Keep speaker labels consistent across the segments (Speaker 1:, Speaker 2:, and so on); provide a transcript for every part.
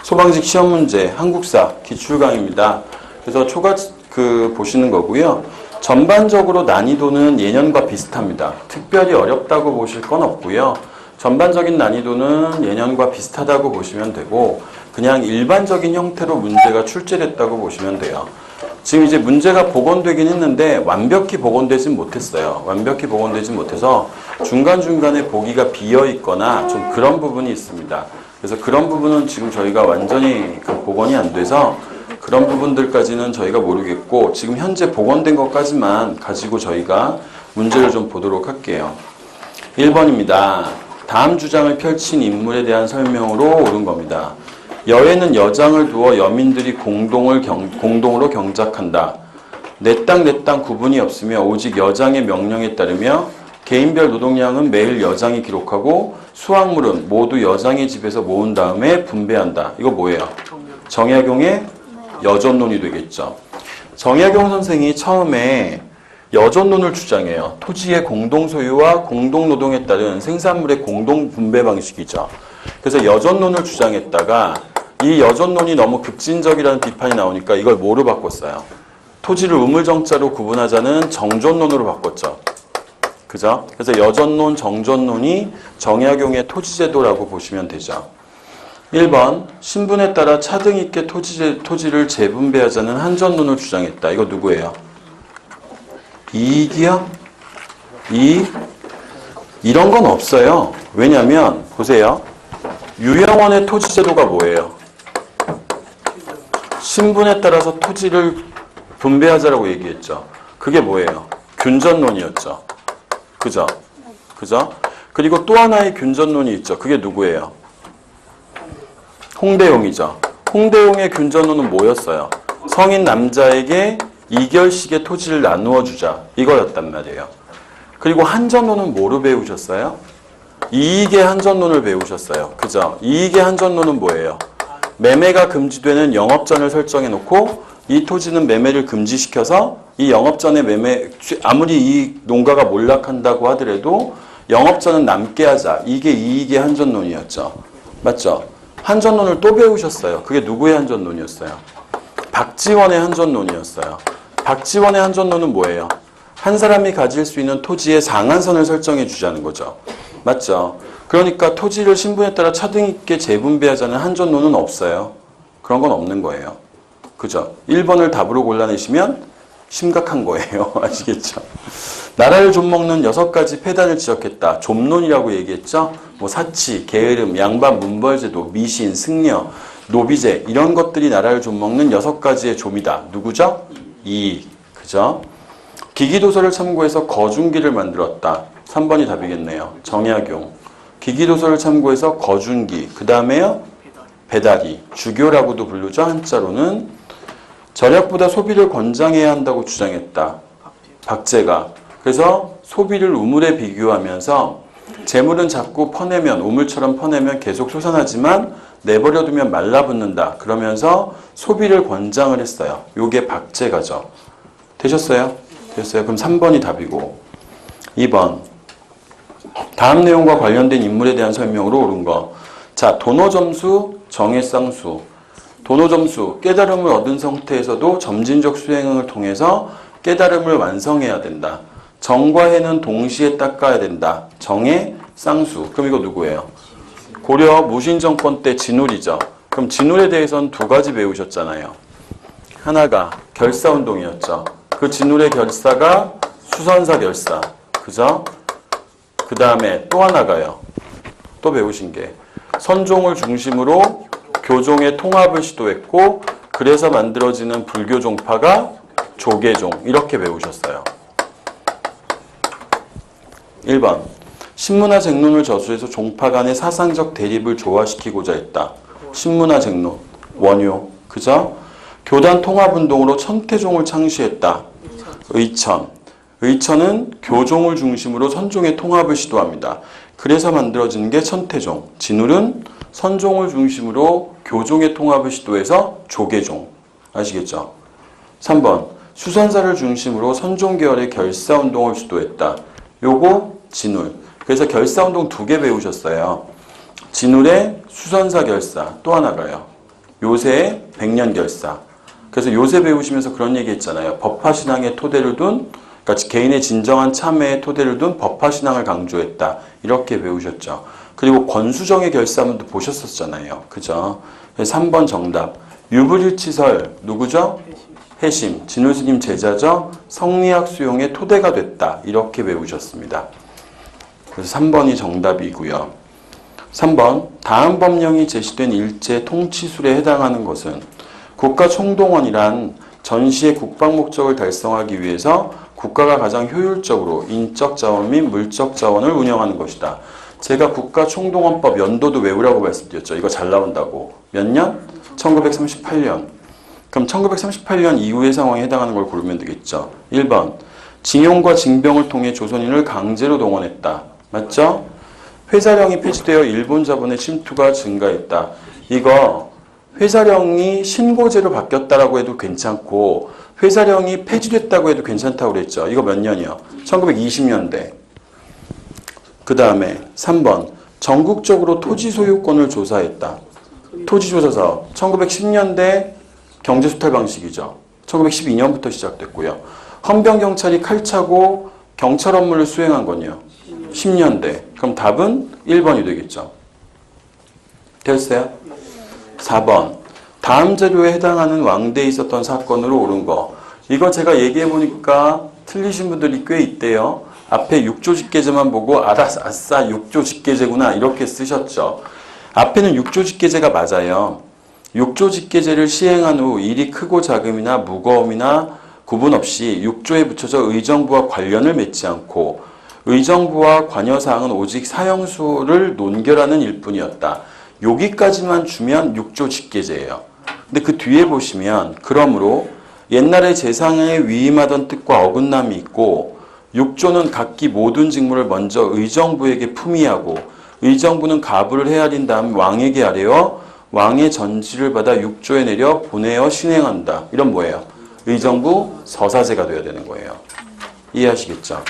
Speaker 1: 소방직 시험 문제, 한국사 기출강입니다. 그래서 보시는 거고요. 전반적으로 난이도는 예년과 비슷합니다. 특별히 어렵다고 보실 건 없고요. 전반적인 난이도는 예년과 비슷하다고 보시면 되고, 그냥 일반적인 형태로 문제가 출제됐다고 보시면 돼요. 지금 이제 문제가 복원되긴 했는데 완벽히 복원되진 못했어요. 완벽히 복원되진 못해서 중간중간에 보기가 비어 있거나 좀 그런 부분이 있습니다. 그래서 그런 부분은 지금 저희가 완전히 복원이 안 돼서 그런 부분들까지는 저희가 모르겠고, 지금 현재 복원된 것까지만 가지고 저희가 문제를 좀 보도록 할게요. 1번입니다. 다음 주장을 펼친 인물에 대한 설명으로 옳은 겁니다. 여에는 여장을 두어 여민들이 공동으로 경작한다. 내 땅 내 땅 구분이 없으며 오직 여장의 명령에 따르며 개인별 노동량은 매일 여장이 기록하고 수확물은 모두 여장의 집에서 모은 다음에 분배한다. 이거 뭐예요? 정약용의 여전론이 되겠죠. 정약용 선생이 처음에 여전론을 주장해요. 토지의 공동소유와 공동노동에 따른 생산물의 공동분배 방식이죠. 그래서 여전론을 주장했다가 이 여전론이 너무 급진적이라는 비판이 나오니까 이걸 뭐로 바꿨어요? 토지를 우물정자로 구분하자는 정존론으로 바꿨죠. 그죠? 그래서 여전론, 정존론이 정약용의 토지제도라고 보시면 되죠. 1번, 신분에 따라 차등 있게 토지를 재분배하자는 한전론을 주장했다. 이거 누구예요? 이익이요? 이런 건 없어요. 왜냐면 보세요. 유영원의 토지제도가 뭐예요? 신분에 따라서 토지를 분배하자라고 얘기했죠. 그게 뭐예요? 균전론이었죠. 그죠? 그죠? 그리고 또 하나의 균전론이 있죠. 그게 누구예요? 홍대용이죠. 홍대용의 균전론은 뭐였어요? 성인 남자에게 이결식의 토지를 나누어 주자. 이거였단 말이에요. 그리고 한전론은 뭐로 배우셨어요? 이익의 한전론을 배우셨어요. 그죠? 이익의 한전론은 뭐예요? 매매가 금지되는 영업전을 설정해 놓고 이 토지는 매매를 금지시켜서 이 영업전의 아무리 이 농가가 몰락한다고 하더라도 영업전은 남게 하자. 이게 이익의 한전론이었죠. 맞죠? 한전론을 또 배우셨어요. 그게 누구의 한전론이었어요? 박지원의 한전론이었어요. 박지원의 한전론은 뭐예요? 한 사람이 가질 수 있는 토지의 상한선을 설정해 주자는 거죠. 맞죠? 그러니까 토지를 신분에 따라 차등 있게 재분배하자는 한전론은 없어요. 그런 건 없는 거예요. 그죠? 1번을 답으로 골라내시면 심각한 거예요. 아시겠죠? 나라를 좀먹는 6가지 폐단을 지적했다. 좀론이라고 얘기했죠? 뭐 사치, 게으름, 양반, 문벌제도, 미신, 승려, 노비제 이런 것들이 나라를 좀먹는 6가지의 좀이다. 누구죠? 이익. 그죠? 기기도서를 참고해서 거중기를 만들었다. 3번이 답이겠네요. 정약용. 기기도서를 참고해서 거중기. 그 다음에요. 배다리. 주교라고도 부르죠. 한자로는. 절약보다 소비를 권장해야 한다고 주장했다. 박제가. 그래서 소비를 우물에 비교하면서 재물은 자꾸 퍼내면 우물처럼 퍼내면 계속 솟아나지만 내버려두면 말라붙는다. 그러면서 소비를 권장을 했어요. 요게 박제가죠. 되셨어요? 됐어요. 그럼 3번이 답이고 2번 다음 내용과 관련된 인물에 대한 설명으로 옳은 거. 자, 도노점수, 정해쌍수. 도노점수, 깨달음을 얻은 상태에서도 점진적 수행을 통해서 깨달음을 완성해야 된다. 정과 해는 동시에 닦아야 된다. 정해, 쌍수. 그럼 이거 누구예요? 고려 무신정권 때 진울이죠. 그럼 진울에 대해서는 2가지 배우셨잖아요. 하나가 결사운동이었죠. 그 진울의 결사가 수선사 결사. 그죠? 그 다음에 또 하나가요. 또 배우신 게 선종을 중심으로 교종의 통합을 시도했고 그래서 만들어지는 불교 종파가 조계종. 이렇게 배우셨어요. 1번 신문화쟁론을 저수해서 종파 간의 사상적 대립을 조화시키고자 했다. 신문화쟁론. 원효. 그죠? 교단 통합운동으로 천태종을 창시했다. 의천. 의천은 교종을 중심으로 선종의 통합을 시도합니다. 그래서 만들어진 게 천태종. 진울은 선종을 중심으로 교종의 통합을 시도해서 조계종. 아시겠죠? 3번 수선사를 중심으로 선종계열의 결사운동을 시도했다. 요거 진울. 그래서 결사운동 2개 배우셨어요. 진울의 수선사 결사. 또 하나가요. 요새의 백년결사. 그래서 요새 배우시면서 그런 얘기 했잖아요. 법화신앙의 토대를 둔, 그러니까 개인의 진정한 참회의 토대를 둔 법화신앙을 강조했다. 이렇게 배우셨죠. 그리고 권수정의 결사문도 보셨었잖아요. 그죠? 3번 정답. 유불일치설 누구죠? 해심. 진울스님 제자죠? 성리학 수용의 토대가 됐다. 이렇게 배우셨습니다. 그래서 3번이 정답이고요. 3번. 다음 법령이 제시된 일제 통치술에 해당하는 것은 국가 총동원이란 전시의 국방 목적을 달성하기 위해서 국가가 가장 효율적으로 인적 자원 및 물적 자원을 운영하는 것이다. 제가 국가 총동원법 연도도 외우라고 말씀드렸죠. 이거 잘 나온다고. 몇 년? 1938년. 그럼 1938년 이후의 상황에 해당하는 걸 고르면 되겠죠. 1번. 징용과 징병을 통해 조선인을 강제로 동원했다. 맞죠? 회사령이 폐지되어 일본 자본의 침투가 증가했다. 이거 회사령이 신고제로 바뀌었다라고 해도 괜찮고 회사령이 폐지됐다고 해도 괜찮다고 그랬죠. 이거 몇 년이요? 1920년대. 그 다음에 3번. 전국적으로 토지 소유권을 조사했다. 토지조사사업. 1910년대 경제수탈 방식이죠. 1912년부터 시작됐고요. 헌병경찰이 칼 차고 경찰 업무를 수행한 건요. 10년대. 그럼 답은 1번이 되겠죠. 됐어요? 4번. 다음 자료에 해당하는 왕대에 있었던 사건으로 옳은 거. 이거 제가 얘기해보니까 틀리신 분들이 꽤 있대요. 앞에 6조 직계제만 보고 아싸 6조 직계제구나 이렇게 쓰셨죠. 앞에는 6조 직계제가 맞아요. 6조 직계제를 시행한 후 일이 크고 작음이나 무거움이나 구분 없이 6조에 붙여져 의정부와 관련을 맺지 않고 의정부와 관여사항은 오직 사형수를 논결하는 일뿐이었다. 여기까지만 주면 6조 직계제예요. 근데 그 뒤에 보시면 그러므로 옛날에 재상에 위임하던 뜻과 어긋남이 있고 6조는 각기 모든 직무를 먼저 의정부에게 품위하고 의정부는 가부를 헤아린 다음 왕에게 아뢰어 왕의 전지를 받아 6조에 내려 보내어 신행한다. 이런 뭐예요? 의정부 서사제가 돼야 되는 거예요. 이해하시겠죠?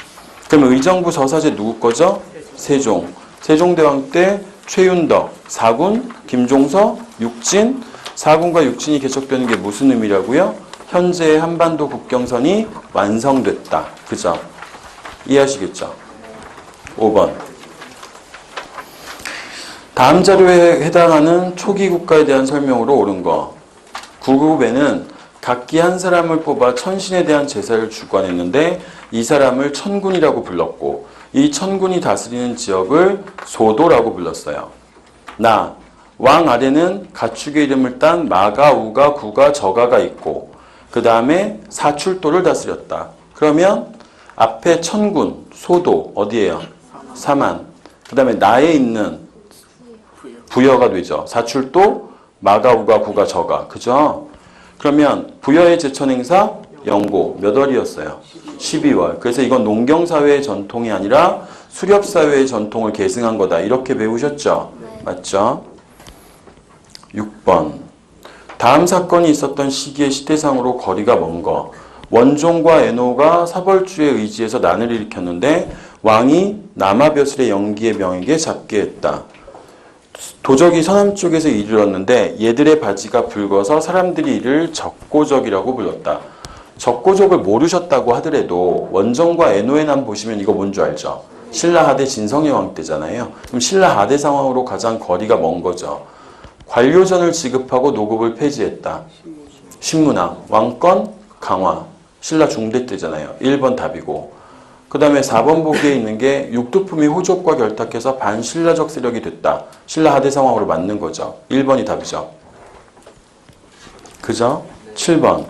Speaker 1: 그럼 의정부 서사제 누구 거죠? 세종. 세종대왕 때 최윤덕, 사군, 김종서, 육진. 사군과 육진이 개척되는 게 무슨 의미라고요? 현재의 한반도 국경선이 완성됐다. 그죠? 이해하시겠죠? 5번. 다음 자료에 해당하는 초기 국가에 대한 설명으로 옳은 거. 9급에는 각기 한 사람을 뽑아 천신에 대한 제사를 주관했는데 이 사람을 천군이라고 불렀고 이 천군이 다스리는 지역을 소도라고 불렀어요. 나, 왕 아래는 가축의 이름을 딴 마가, 우가, 구가, 저가가 있고 그 다음에 사출도를 다스렸다. 그러면 앞에 천군, 소도 어디예요? 사만. 그 다음에 나에 있는 부여가 되죠. 사출도, 마가, 우가, 구가, 저가. 그죠? 그러면 부여의 제천 행사 영고 몇 월이었어요? 12월. 그래서 이건 농경사회의 전통이 아니라 수렵사회의 전통을 계승한 거다. 이렇게 배우셨죠? 맞죠? 6번. 다음 사건이 있었던 시기의 시대상으로 거리가 먼 거. 원종과 애노가 사벌주에 의지해서 난을 일으켰는데 왕이 남아벼슬의 영기의 명에게 잡게 했다. 도적이 서남쪽에서 이르렀는데 얘들의 바지가 붉어서 사람들이 이를 적고적이라고 불렀다. 적고적을 모르셨다고 하더라도 원정과 애노의 남 보시면 이거 뭔 줄 알죠? 신라 하대 진성의 왕 때잖아요. 그럼 신라 하대 상황으로 가장 거리가 먼 거죠. 관료전을 지급하고 노급을 폐지했다. 신문학, 왕권, 강화, 신라 중대 때잖아요. 1번 답이고. 그 다음에 4번 보기에 있는 게 육두품이 호족과 결탁해서 반신라적 세력이 됐다. 신라 하대 상황으로 맞는 거죠. 1번이 답이죠. 그죠? 7번.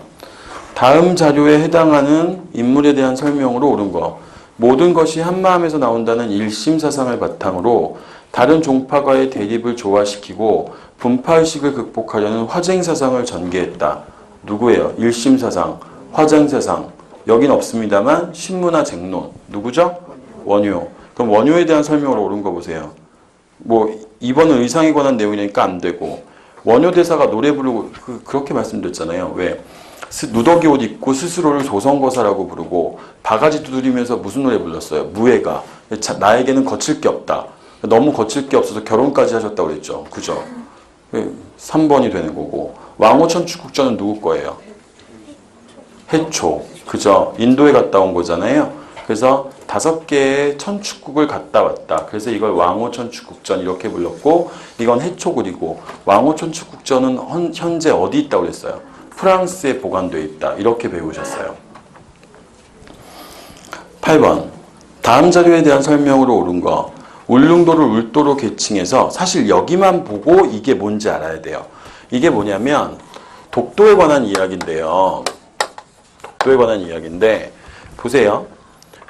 Speaker 1: 다음 자료에 해당하는 인물에 대한 설명으로 옳은 거. 모든 것이 한마음에서 나온다는 일심사상을 바탕으로 다른 종파가의 대립을 조화시키고 분파의식을 극복하려는 화쟁사상을 전개했다. 누구예요? 일심사상, 화쟁사상. 여긴 없습니다만 신문화 쟁론. 누구죠? 원효. 그럼 원효에 대한 설명으로 옳은 거 보세요. 뭐 이번은 의상에 관한 내용이니까 안 되고 원효 대사가 노래 부르고 그렇게 말씀드렸잖아요. 왜? 누더기 옷 입고 스스로를 조선거사라고 부르고 바가지 두드리면서 무슨 노래 불렀어요? 무예가. 나에게는 거칠 게 없다. 너무 거칠 게 없어서 결혼까지 하셨다고 그랬죠. 그죠? 3번이 되는 거고 왕호 천축국전은 누구 거예요? 해초. 그죠? 인도에 갔다 온 거잖아요. 그래서 5개의 천축국을 갔다 왔다. 그래서 이걸 왕호 천축국전 이렇게 불렀고 이건 해초국이고 왕호 천축국전은 현재 어디 있다고 그랬어요? 프랑스에 보관되어 있다. 이렇게 배우셨어요. 8번. 다음 자료에 대한 설명으로 옳은 거. 울릉도를 울도로 계칭해서 사실 여기만 보고 이게 뭔지 알아야 돼요. 이게 뭐냐면 독도에 관한 이야기인데요. 독도에 관한 이야기인데 보세요.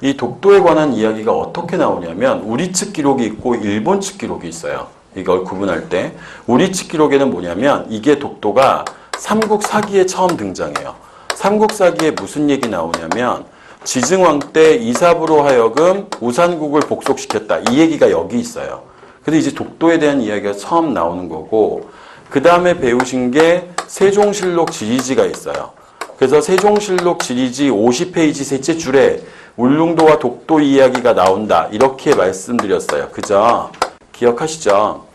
Speaker 1: 이 독도에 관한 이야기가 어떻게 나오냐면 우리 측 기록이 있고 일본 측 기록이 있어요. 이걸 구분할 때 우리 측 기록에는 뭐냐면 이게 독도가 삼국사기에 처음 등장해요. 삼국사기에 무슨 얘기 나오냐면 지증왕 때 이사부로 하여금 우산국을 복속시켰다. 이 얘기가 여기 있어요. 그래서 이제 독도에 대한 이야기가 처음 나오는 거고 그 다음에 배우신 게 세종실록 지리지가 있어요. 그래서 세종실록 지리지 50페이지 셋째 줄에 울릉도와 독도 이야기가 나온다. 이렇게 말씀드렸어요. 그죠? 기억하시죠?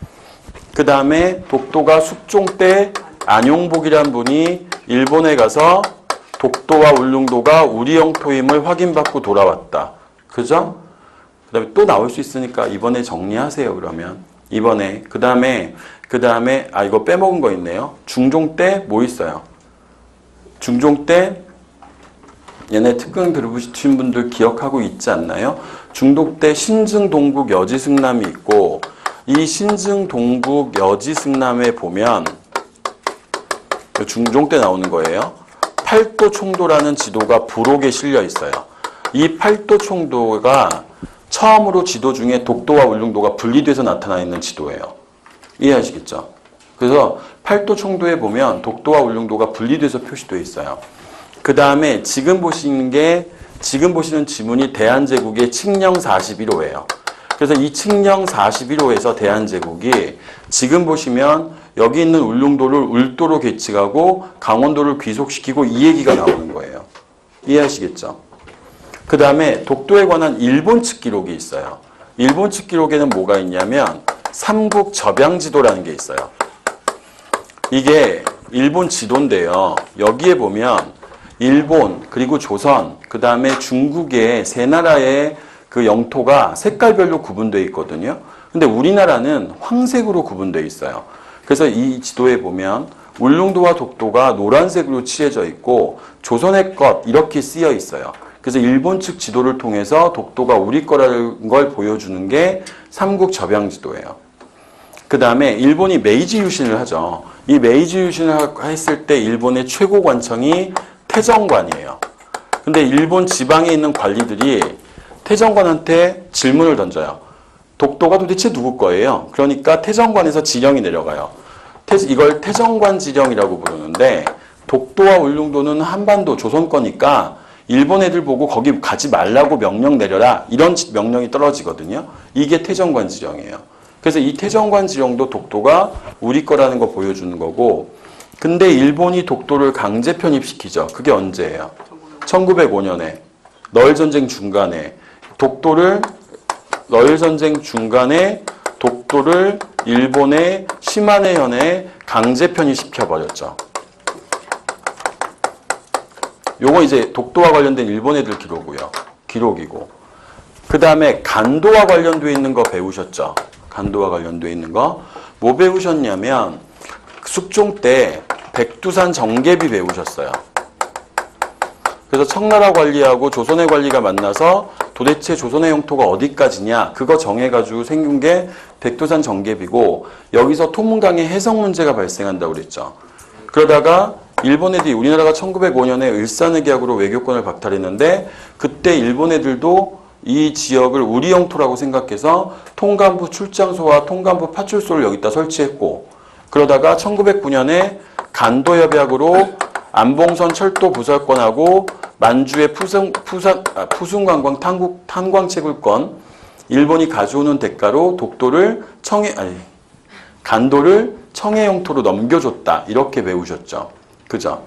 Speaker 1: 그 다음에 독도가 숙종 때 안용복이란 분이 일본에 가서 독도와 울릉도가 우리 영토임을 확인받고 돌아왔다. 그죠? 그 다음에 또 나올 수 있으니까 이번에 정리하세요. 그러면 이번에 그 다음에 이거 빼먹은 거 있네요. 중종 때 뭐 있어요? 중종 때 얘네 특강 들으신 분들 기억하고 있지 않나요? 중종 때 신증 동북 여지승남이 있고 이 신증 동북 여지승남에 보면 중종 때 나오는 거예요. 팔도 총도라는 지도가 부록에 실려 있어요. 이 팔도 총도가 처음으로 지도 중에 독도와 울릉도가 분리돼서 나타나 있는 지도예요. 이해하시겠죠? 그래서 팔도 총도에 보면 독도와 울릉도가 분리돼서 표시되어 있어요. 그 다음에 지금 보시는 지문이 대한제국의 칙령 41호예요. 그래서 이 칙령 41호에서 대한제국이 지금 보시면 여기 있는 울릉도를 울도로 계측하고 강원도를 귀속시키고 이 얘기가 나오는 거예요. 이해하시겠죠? 그 다음에 독도에 관한 일본 측 기록이 있어요. 일본 측 기록에는 뭐가 있냐면 삼국 접양지도라는 게 있어요. 이게 일본 지도인데요. 여기에 보면 일본 그리고 조선 그 다음에 중국의 세 나라의 그 영토가 색깔별로 구분되어 있거든요. 근데 우리나라는 황색으로 구분되어 있어요. 그래서 이 지도에 보면 울릉도와 독도가 노란색으로 칠해져 있고 조선의 것 이렇게 쓰여 있어요. 그래서 일본 측 지도를 통해서 독도가 우리 거라는 걸 보여주는 게 삼국 접양지도예요. 그 다음에 일본이 메이지 유신을 하죠. 이 메이지 유신을 했을 때 일본의 최고 관청이 태정관이에요. 근데 일본 지방에 있는 관리들이 태정관한테 질문을 던져요. 독도가 도대체 누구 거예요? 그러니까 태정관에서 지령이 내려가요. 이걸 태정관 지령이라고 부르는데 독도와 울릉도는 한반도 조선 거니까 일본 애들 보고 거기 가지 말라고 명령 내려라. 이런 명령이 떨어지거든요. 이게 태정관 지령이에요. 그래서 이 태정관 지령도 독도가 우리 거라는 거 보여주는 거고 근데 일본이 독도를 강제 편입시키죠. 그게 언제예요? 1905년에 너일전쟁 중간에 독도를 일본의 시마네현에 강제 편입시켜버렸죠. 요거 이제 독도와 관련된 일본 애들 기록이고. 그 다음에 간도와 관련되어 있는 거 배우셨죠? 간도와 관련되어 있는 거. 뭐 배우셨냐면 숙종 때 백두산 정계비 배우셨어요. 그래서 청나라 관리하고 조선의 관리가 만나서 도대체 조선의 영토가 어디까지냐 그거 정해가지고 생긴 게 백두산 정계비고 여기서 토문강의 해석 문제가 발생한다고 그랬죠. 그러다가 일본 애들이 우리나라가 1905년에 을사늑약으로 외교권을 박탈했는데 그때 일본 애들도 이 지역을 우리 영토라고 생각해서 통감부 출장소와 통감부 파출소를 여기다 설치했고 그러다가 1909년에 간도협약으로 안봉선 철도 부설권하고 만주의 푸순관광 탄광채굴권 일본이 가져오는 대가로 간도를 청해 영토로 넘겨줬다. 이렇게 배우셨죠. 그죠?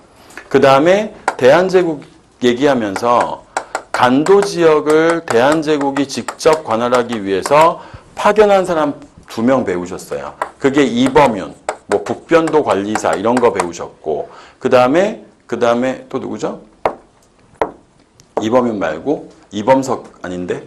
Speaker 1: 그 다음에 대한제국 얘기하면서 간도 지역을 대한제국이 직접 관할하기 위해서 파견한 사람 2명 배우셨어요. 그게 이범윤. 뭐 북변도 관리사 이런 거 배우셨고 그 다음에 또 누구죠? 이범윤 말고 이범석 아닌데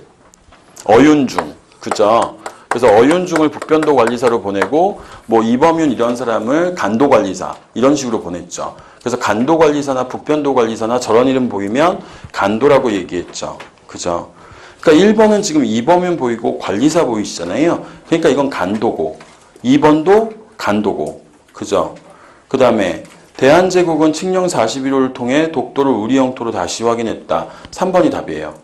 Speaker 1: 어윤중 그죠? 그래서 어윤중을 북변도 관리사로 보내고 뭐 이범윤 이런 사람을 간도 관리사 이런 식으로 보냈죠. 그래서 간도 관리사나 북변도 관리사나 저런 이름 보이면 간도라고 얘기했죠. 그죠? 그러니까 1번은 지금 이범윤 보이고 관리사 보이시잖아요. 그러니까 이건 간도고 2번도 간도고 그죠? 그 다음에 대한제국은 칙령 41호를 통해 독도를 우리 영토로 다시 확인했다. 3번이 답이에요.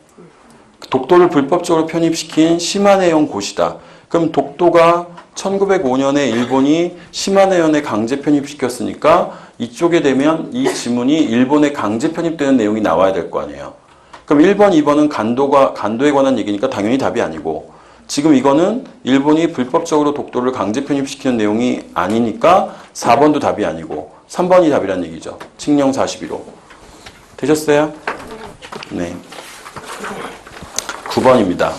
Speaker 1: 독도를 불법적으로 편입시킨 시마네현 고시다. 그럼 독도가 1905년에 일본이 시마네현에 강제 편입시켰으니까 이쪽에 되면 이 지문이 일본에 강제 편입되는 내용이 나와야 될 거 아니에요. 그럼 1번, 2번은 간도에 관한 얘기니까 당연히 답이 아니고 지금 이거는 일본이 불법적으로 독도를 강제 편입시키는 내용이 아니니까 4번도 답이 아니고 3번이 답이란 얘기죠. 칙령 41호. 되셨어요? 네. 9번입니다.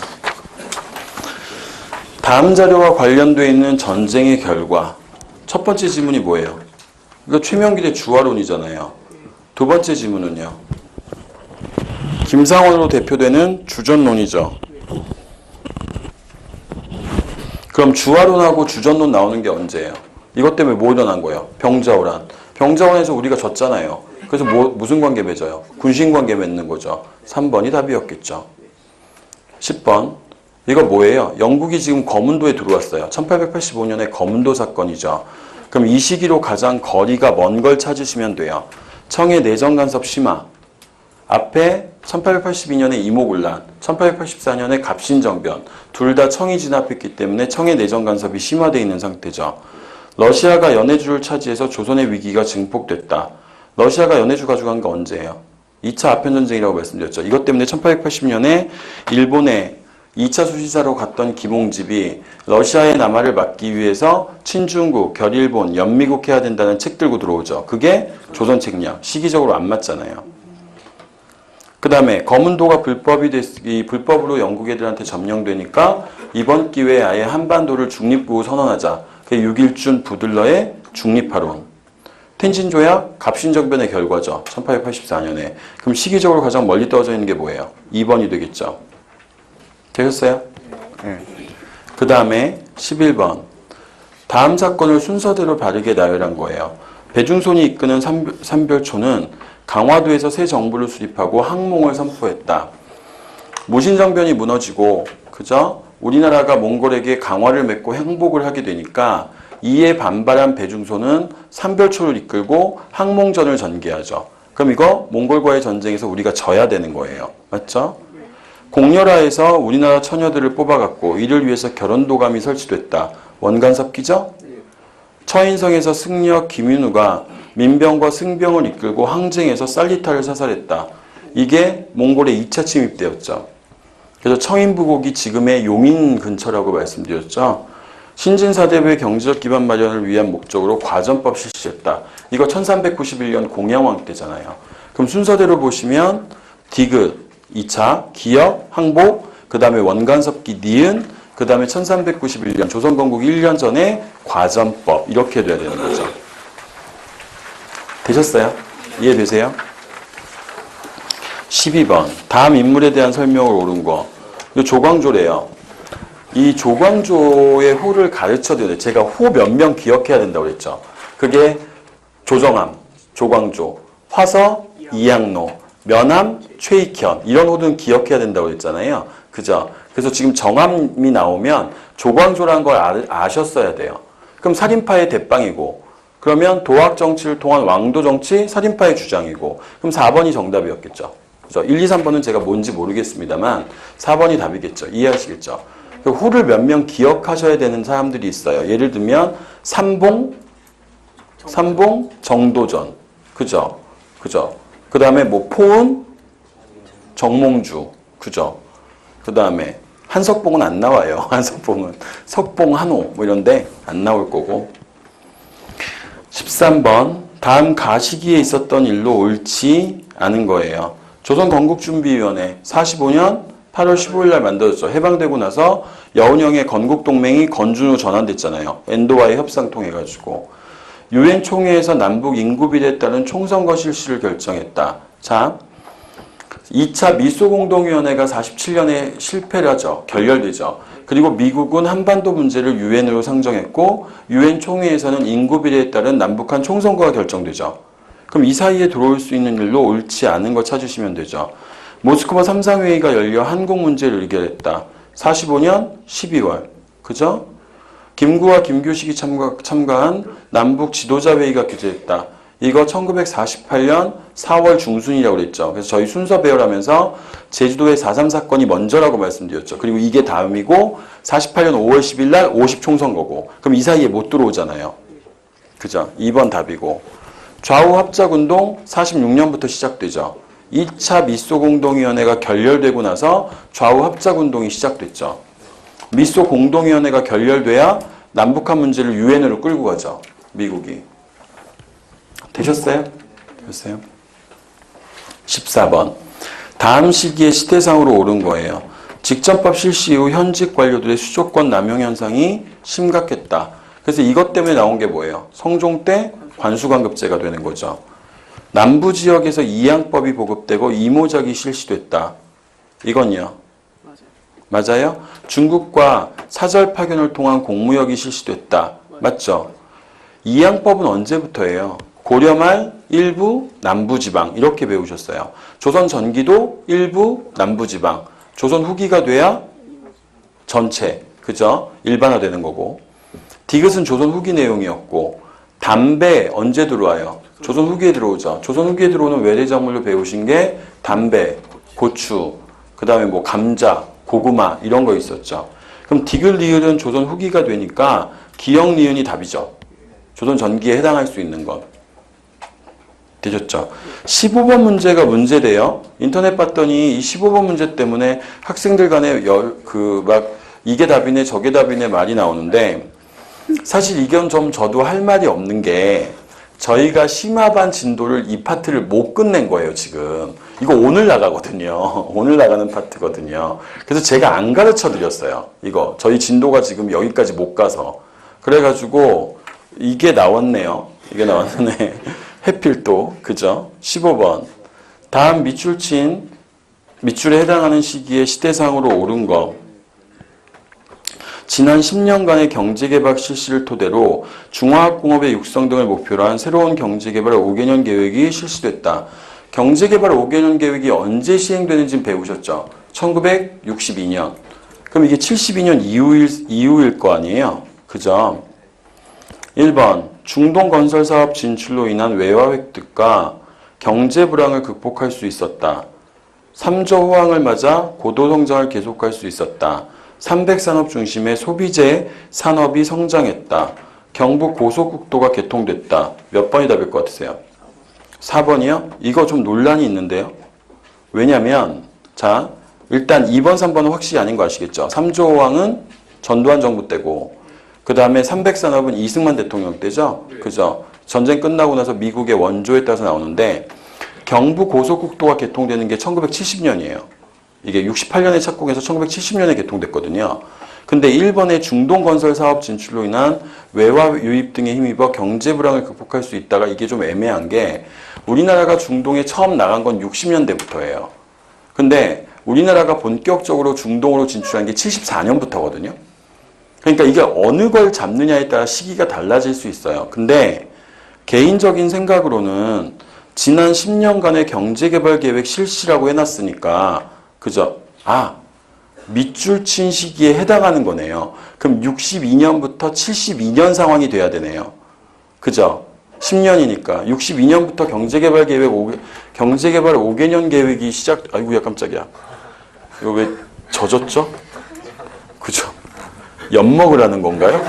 Speaker 1: 다음 자료와 관련되어 있는 전쟁의 결과. 첫 번째 지문이 뭐예요? 이거 최명길의 주화론이잖아요. 두 번째 지문은요. 김상원으로 대표되는 주전론이죠. 그럼 주화론하고 주전론 나오는 게 언제예요? 이것 때문에 뭐 일어난 거예요? 병자호란. 병자호란에서 우리가 졌잖아요. 그래서 무슨 관계 맺어요? 군신 관계 맺는 거죠. 3번이 답이었겠죠. 10번. 이거 뭐예요? 영국이 지금 거문도에 들어왔어요. 1885년에 거문도 사건이죠. 그럼 이 시기로 가장 거리가 먼 걸 찾으시면 돼요. 청해 내정간섭 심화. 앞에 1882년에 이모군란, 1884년에 갑신정변. 둘 다 청이 진압했기 때문에 청해 내정간섭이 심화되어 있는 상태죠. 러시아가 연해주를 차지해서 조선의 위기가 증폭됐다. 러시아가 연해주 가져간 거 언제예요? 2차 아편전쟁이라고 말씀드렸죠. 이것 때문에 1880년에 일본에 2차 수시사로 갔던 김홍집이 러시아의 남하를 막기 위해서 친중국, 결일본, 연미국 해야 된다는 책 들고 들어오죠. 그게 조선 책략. 시기적으로 안 맞잖아요. 그 다음에 거문도가 불법으로 영국 애들한테 점령되니까 이번 기회에 아예 한반도를 중립국으로 선언하자. 그게 6.1준 부들러의 중립화론. 텐신조약, 갑신정변의 결과죠. 1884년에. 그럼 시기적으로 가장 멀리 떨어져 있는 게 뭐예요? 2번이 되겠죠. 되셨어요? 네. 그 다음에 11번. 다음 사건을 순서대로 바르게 나열한 거예요. 배중손이 이끄는 삼별초는 강화도에서 새 정부를 수립하고 항몽을 선포했다. 무신정변이 무너지고, 그죠? 우리나라가 몽골에게 강화를 맺고 행복을 하게 되니까 이에 반발한 배중손은 삼별초를 이끌고 항몽전을 전개하죠. 그럼 이거 몽골과의 전쟁에서 우리가 져야 되는 거예요. 맞죠? 공렬하에서 우리나라 처녀들을 뽑아갔고 이를 위해서 결혼도감이 설치됐다. 원간섭기죠? 처인성에서 승려 김윤우가 민병과 승병을 이끌고 항쟁에서 살리타를 사살했다. 이게 몽골의 2차 침입 때였죠. 그래서 청인부곡이 지금의 용인 근처라고 말씀드렸죠. 신진사대부의 경제적 기반 마련을 위한 목적으로 과전법 실시했다. 이거 1391년 공양왕 때잖아요. 그럼 순서대로 보시면 디귿 2차, 기역, 항복, 그 다음에 원간섭기 니은, 그 다음에 1391년 조선건국 1년 전에 과전법 이렇게 돼야 되는 거죠. 되셨어요? 이해되세요? 12번 다음 인물에 대한 설명을 옳은 거. 이 조광조래요. 이 조광조의 호를 가르쳐드려야 돼요. 제가 호 몇 명 기억해야 된다고 그랬죠. 그게 조정암, 조광조, 화서, 이양로, 면암, 최익현 이런 호는 기억해야 된다고 그랬잖아요. 그죠? 그래서 지금 정암이 나오면 조광조라는 걸 아셨어야 돼요. 그럼 살인파의 대빵이고 그러면 도학 정치를 통한 왕도 정치 살인파의 주장이고 그럼 4번이 정답이었겠죠. 그죠? 1, 2, 3번은 제가 뭔지 모르겠습니다만 4번이 답이겠죠. 이해하시겠죠? 호를 몇 명 기억하셔야 되는 사람들이 있어요. 예를 들면 삼봉 정도전. 그죠? 그죠? 그 다음에 뭐 포은 정몽주. 그죠? 그 다음에 한석봉은 안 나와요. 한석봉은 석봉 한호 뭐 이런데 안 나올 거고. 13번 다음 가시기에 있었던 일로 옳지 않은 거예요. 조선건국준비위원회 45년 8월 15일 날 만들어졌죠. 해방되고 나서 여운형의 건국동맹이 건준으로 전환됐잖아요. 엔도와의 협상 통해 가지고. 유엔 총회에서 남북 인구 비례에 따른 총선거 실시를 결정했다. 자, 2차 미소공동위원회가 47년에 실패를 하죠. 결렬되죠. 그리고 미국은 한반도 문제를 유엔으로 상정했고 유엔 총회에서는 인구 비례에 따른 남북한 총선거가 결정되죠. 그럼 이 사이에 들어올 수 있는 일로 옳지 않은 거 찾으시면 되죠. 모스크바 3상회의가 열려 한국 문제를 의결했다. 45년 12월. 그죠? 김구와 김규식이 참가한 남북 지도자 회의가 규제했다. 이거 1948년 4월 중순이라고 그랬죠. 그래서 저희 순서 배열하면서 제주도의 4.3 사건이 먼저라고 말씀드렸죠. 그리고 이게 다음이고 48년 5월 10일 날 50총선거고 그럼 이 사이에 못 들어오잖아요. 그죠? 2번 답이고 좌우 합작운동 46년부터 시작되죠. 2차 미소공동위원회가 결렬되고 나서 좌우 합작운동이 시작됐죠. 미소공동위원회가 결렬돼야 남북한 문제를 유엔으로 끌고 가죠. 미국이. 되셨어요? 되셨어요? 14번. 다음 시기에 시대상으로 오른 거예요. 직전법 실시 이후 현직 관료들의 수조권 남용 현상이 심각했다. 그래서 이것 때문에 나온 게 뭐예요? 성종 때 관수관급제가 되는 거죠. 남부 지역에서 이양법이 보급되고 이모작이 실시됐다. 이건요? 맞아요? 중국과 사절 파견을 통한 공무역이 실시됐다. 맞죠? 이양법은 언제부터예요? 고려 말 일부 남부지방 이렇게 배우셨어요. 조선 전기도 일부 남부지방. 조선 후기가 돼야 전체. 그죠? 일반화되는 거고. 디귿은 조선 후기 내용이었고 담배 언제 들어와요? 조선 후기에 들어오죠. 조선 후기에 들어오는 외래작물로 배우신 게 담배, 고추, 그 다음에 뭐 감자, 고구마 이런 거 있었죠. 그럼 디귿 리을은 조선 후기가 되니까 기역 니은이 답이죠. 조선 전기에 해당할 수 있는 것. 되셨죠? 15번 문제가 문제돼요. 인터넷 봤더니 이 15번 문제 때문에 학생들 간에 이게 답이네 저게 답이네 말이 나오는데 사실 이건 좀 저도 할 말이 없는 게 저희가 심화반 진도를 이 파트를 못 끝낸 거예요, 지금. 이거 오늘 나가거든요. 오늘 나가는 파트거든요. 그래서 제가 안 가르쳐 드렸어요. 이거. 저희 진도가 지금 여기까지 못 가서. 그래가지고 이게 나왔네요. 이게 나왔네. 해필 또. 그죠? 15번. 다음 밑줄에 해당하는 시기에 시대상으로 오른 거. 지난 10년간의 경제개발 실시를 토대로 중화학공업의 육성 등을 목표로 한 새로운 경제개발 5개년 계획이 실시됐다. 경제개발 5개년 계획이 언제 시행되는지 배우셨죠? 1962년. 그럼 이게 72년 이후일 거 아니에요? 그죠? 1번. 중동 건설 사업 진출로 인한 외화 획득과 경제 불황을 극복할 수 있었다. 3조 호황을 맞아 고도 성장을 계속할 수 있었다. 300산업 중심의 소비재 산업이 성장했다. 경부 고속국도가 개통됐다. 몇 번이 답일 것 같으세요? 4번이요? 이거 좀 논란이 있는데요. 왜냐면 자 일단 2번, 3번은 확실히 아닌 거 아시겠죠? 3조 호황은 전두환 정부 때고 그 다음에 300산업은 이승만 대통령 때죠? 그죠? 전쟁 끝나고 나서 미국의 원조에 따라서 나오는데 경부 고속국도가 개통되는 게 1970년이에요. 이게 68년에 착공해서 1970년에 개통됐거든요. 근데 1번의 중동 건설 사업 진출로 인한 외화 유입 등에 힘입어 경제 불황을 극복할 수 있다가 이게 좀 애매한 게 우리나라가 중동에 처음 나간 건 60년대부터예요. 근데 우리나라가 본격적으로 중동으로 진출한 게 74년부터거든요. 그러니까 이게 어느 걸 잡느냐에 따라 시기가 달라질 수 있어요. 근데 개인적인 생각으로는 지난 10년간의 경제개발 계획 실시라고 해놨으니까 그죠? 밑줄 친 시기에 해당하는 거네요. 그럼 62년부터 72년 상황이 돼야 되네요. 그죠? 10년이니까. 62년부터 경제개발 5개년 계획이 아이고야 깜짝이야. 이거 왜 젖었죠? 그죠? 엿 먹으라는 건가요?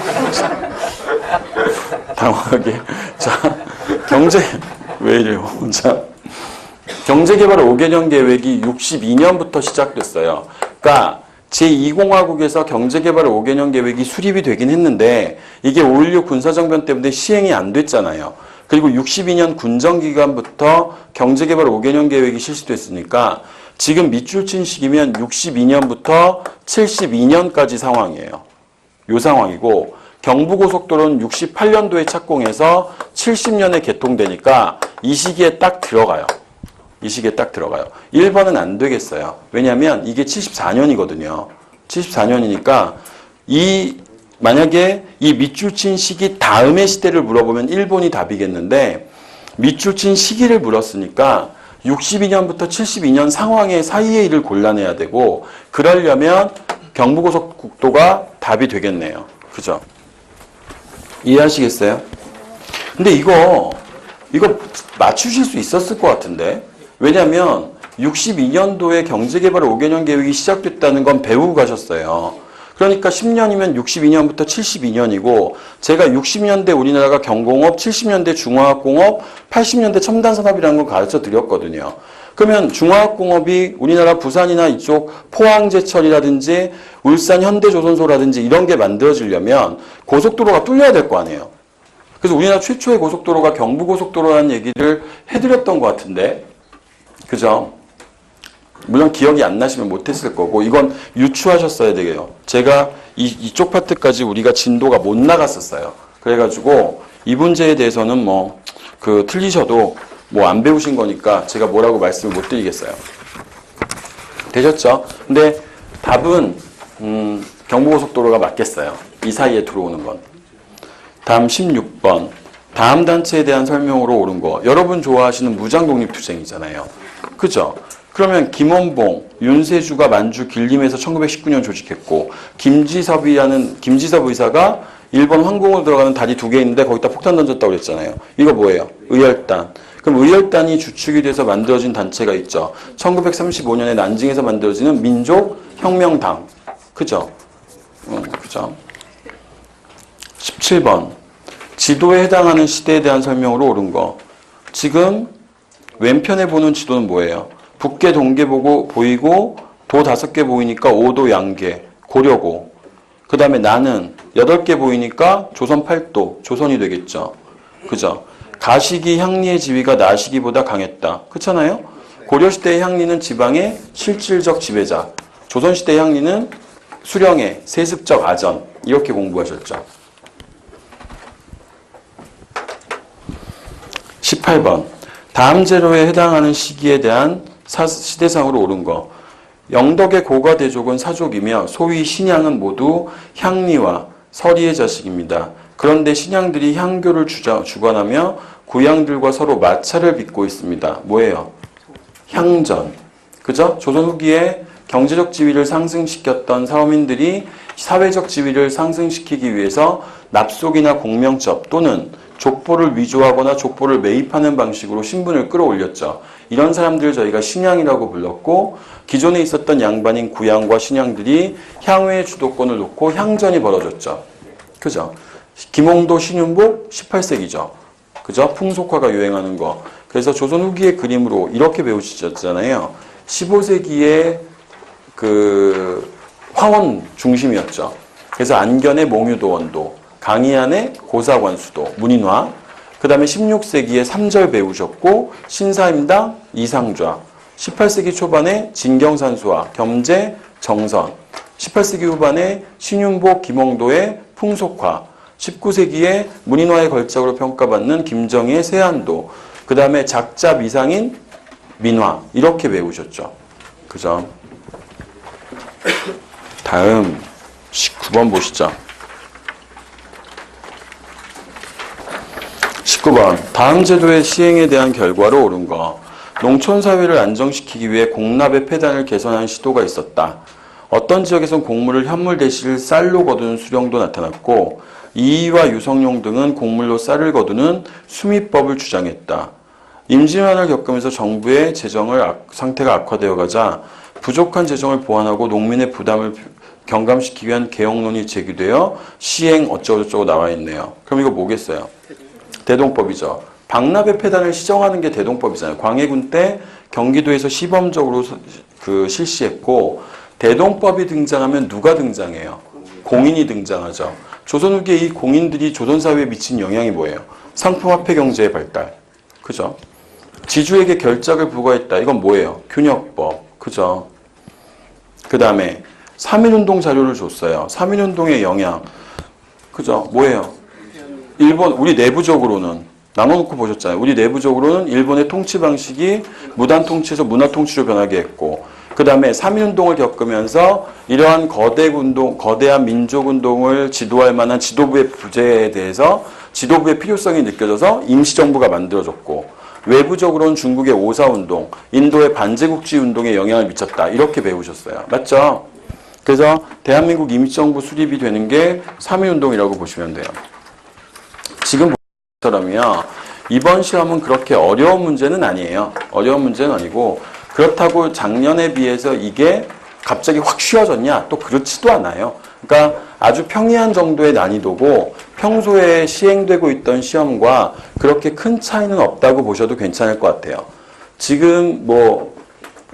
Speaker 1: 당황하게. 자, 왜 이래요? 자. 경제개발 5개년 계획이 62년부터 시작됐어요. 그러니까 제2공화국에서 경제개발 5개년 계획이 수립이 되긴 했는데 이게 5.16 군사정변 때문에 시행이 안 됐잖아요. 그리고 62년 군정기간부터 경제개발 5개년 계획이 실시됐으니까 지금 밑줄 친 시기면 62년부터 72년까지 상황이에요. 요 상황이고 경부고속도로는 68년도에 착공해서 70년에 개통되니까 이 시기에 딱 들어가요. 이 시기에 딱 들어가요. 1번은 안 되겠어요. 왜냐하면 이게 74년이거든요. 74년이니까 만약에 이 밑줄 친 시기 다음의 시대를 물어보면 1번이 답이겠는데 밑줄 친 시기를 물었으니까 62년부터 72년 상황의 사이의 일을 골라내야 되고 그러려면 경부고속도가 답이 되겠네요. 그죠? 이해하시겠어요? 근데 이거 맞추실 수 있었을 것 같은데 왜냐하면 62년도에 경제개발 5개년 계획이 시작됐다는 건 배우고 가셨어요. 그러니까 10년이면 62년부터 72년이고 제가 60년대 우리나라가 경공업, 70년대 중화학공업, 80년대 첨단산업이라는 걸 가르쳐 드렸거든요. 그러면 중화학공업이 우리나라 부산이나 이쪽 포항제철이라든지 울산 현대조선소라든지 이런 게 만들어지려면 고속도로가 뚫려야 될 거 아니에요. 그래서 우리나라 최초의 고속도로가 경부고속도로라는 얘기를 해드렸던 것 같은데 그죠? 물론 기억이 안 나시면 못했을 거고 이건 유추하셨어야 되게요. 제가 이쪽 파트까지 우리가 진도가 못 나갔었어요. 그래가지고 이 문제에 대해서는 틀리셔도 안 배우신 거니까 제가 뭐라고 말씀을 못 드리겠어요. 되셨죠? 근데 답은 경부고속도로가 맞겠어요. 이 사이에 들어오는 건. 다음 16번. 다음 단체에 대한 설명으로 옳은 거. 여러분 좋아하시는 무장독립투쟁이잖아요. 그죠? 그러면 김원봉, 윤세주가 만주 길림에서 1919년 조직했고 김지섭 의사가 일본 황궁으로 들어가는 다리 2개 있는데 거기다 폭탄 던졌다고 그랬잖아요. 이거 뭐예요? 의열단. 그럼 의열단이 주축이 돼서 만들어진 단체가 있죠. 1935년에 난징에서 만들어지는 민족혁명당. 그죠? 그죠? 17번. 지도에 해당하는 시대에 대한 설명으로 옳은 거. 지금 왼편에 보는 지도는 뭐예요? 북계 동계 보이고 도 5개 보이니까 오도 양계, 고려고. 그 다음에 나는 8개 보이니까 조선 8도, 조선이 되겠죠. 그죠? 가시기 향리의 지위가 나시기보다 강했다. 그렇잖아요? 고려시대의 향리는 지방의 실질적 지배자. 조선시대의 향리는 수령의 세습적 아전. 이렇게 공부하셨죠. 18번. 다음 제로에 해당하는 시기에 대한 시대상으로 옳은 거. 영덕의 고가대족은 사족이며 소위 신양은 모두 향리와 서리의 자식입니다. 그런데 신양들이 향교를 주관하며 구양들과 서로 마찰을 빚고 있습니다. 뭐예요? 향전. 그죠? 조선 후기에 경제적 지위를 상승시켰던 사원민들이 사회적 지위를 상승시키기 위해서 납속이나 공명첩 또는 족보를 위조하거나 족보를 매입하는 방식으로 신분을 끌어올렸죠. 이런 사람들을 저희가 신양이라고 불렀고 기존에 있었던 양반인 구양과 신양들이 향후의 주도권을 놓고 향전이 벌어졌죠. 그죠? 김홍도 신윤복 18세기죠. 그죠? 풍속화가 유행하는 거. 그래서 조선 후기의 그림으로 이렇게 배우셨잖아요. 15세기의 화원 중심이었죠. 그래서 안견의 몽유도원도, 강희안의 고사관수도, 문인화. 그 다음에 16세기에 3절 배우셨고 신사임당 이상좌. 18세기 초반에 진경산수화, 겸재, 정선. 18세기 후반에 신윤복, 김홍도의 풍속화. 19세기에 문인화의 걸작으로 평가받는 김정희의 세안도. 그 다음에 작자 미상인 민화. 이렇게 배우셨죠. 그죠? 다음 19번 보시죠. 19번. 다음 제도의 시행에 대한 결과로 옳은 거. 농촌사회를 안정시키기 위해 공납의 폐단을 개선한 시도가 있었다. 어떤 지역에선 곡물을 현물 대신 쌀로 거두는 수령도 나타났고 이이와 유성룡 등은 곡물로 쌀을 거두는 수미법을 주장했다. 임진왜란을 겪으면서 정부의 상태가 악화되어 가자 부족한 재정을 보완하고 농민의 부담을 경감시키기 위한 개혁론이 제기되어 시행 어쩌고저쩌고 나와 있네요. 그럼 이거 뭐겠어요? 대동법이죠. 박납의 폐단을 시정하는 게 대동법이잖아요. 광해군 때 경기도에서 시범적으로 실시했고 대동법이 등장하면 누가 등장해요? 공인이 등장하죠. 조선 후기에 이 공인들이 조선사회에 미친 영향이 뭐예요? 상품화폐 경제의 발달. 그죠? 지주에게 결작을 부과했다. 이건 뭐예요? 균역법. 그죠? 그 다음에 3.1운동 자료를 줬어요. 3.1운동의 영향. 그죠? 뭐예요? 일본, 우리 내부적으로는 나눠놓고 보셨잖아요. 우리 내부적으로는 일본의 통치 방식이 무단 통치에서 문화 통치로 변하게 했고, 그 다음에 3.1운동을 겪으면서 이러한 거대한 민족운동을 지도할 만한 지도부의 부재에 대해서 지도부의 필요성이 느껴져서 임시정부가 만들어졌고, 외부적으로는 중국의 5.4운동, 인도의 반제국주의 운동에 영향을 미쳤다. 이렇게 배우셨어요. 맞죠? 그래서 대한민국 임시정부 수립이 되는 게 3.1운동이라고 보시면 돼요. 지금 처럼요. 이번 시험은 그렇게 어려운 문제는 아니에요. 어려운 문제는 아니고 그렇다고 작년에 비해서 이게 갑자기 확 쉬워졌냐? 또 그렇지도 않아요. 그러니까 아주 평이한 정도의 난이도고 평소에 시행되고 있던 시험과 그렇게 큰 차이는 없다고 보셔도 괜찮을 것 같아요. 지금 뭐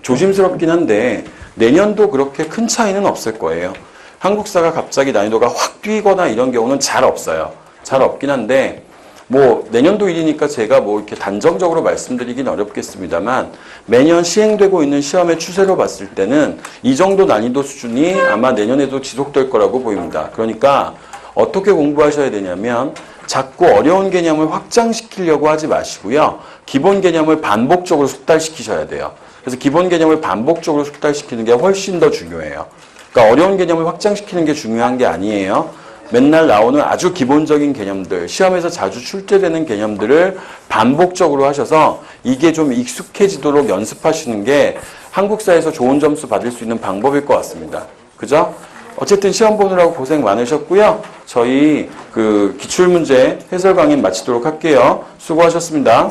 Speaker 1: 조심스럽긴 한데 내년도 그렇게 큰 차이는 없을 거예요. 한국사가 갑자기 난이도가 확 뛰거나 이런 경우는 잘 없어요. 잘 없긴 한데 뭐 내년도 일이니까 제가 뭐 이렇게 단정적으로 말씀드리긴 어렵겠습니다만 매년 시행되고 있는 시험의 추세로 봤을 때는 이 정도 난이도 수준이 아마 내년에도 지속될 거라고 보입니다. 그러니까 어떻게 공부하셔야 되냐면 자꾸 어려운 개념을 확장시키려고 하지 마시고요. 기본 개념을 반복적으로 숙달시키셔야 돼요. 그래서 기본 개념을 반복적으로 숙달시키는 게 훨씬 더 중요해요. 그러니까 어려운 개념을 확장시키는 게 중요한 게 아니에요. 맨날 나오는 아주 기본적인 개념들, 시험에서 자주 출제되는 개념들을 반복적으로 하셔서 이게 좀 익숙해지도록 연습하시는 게 한국사에서 좋은 점수 받을 수 있는 방법일 것 같습니다. 그죠? 어쨌든 시험 보느라고 고생 많으셨고요. 저희 그 기출문제 해설 강의 마치도록 할게요. 수고하셨습니다.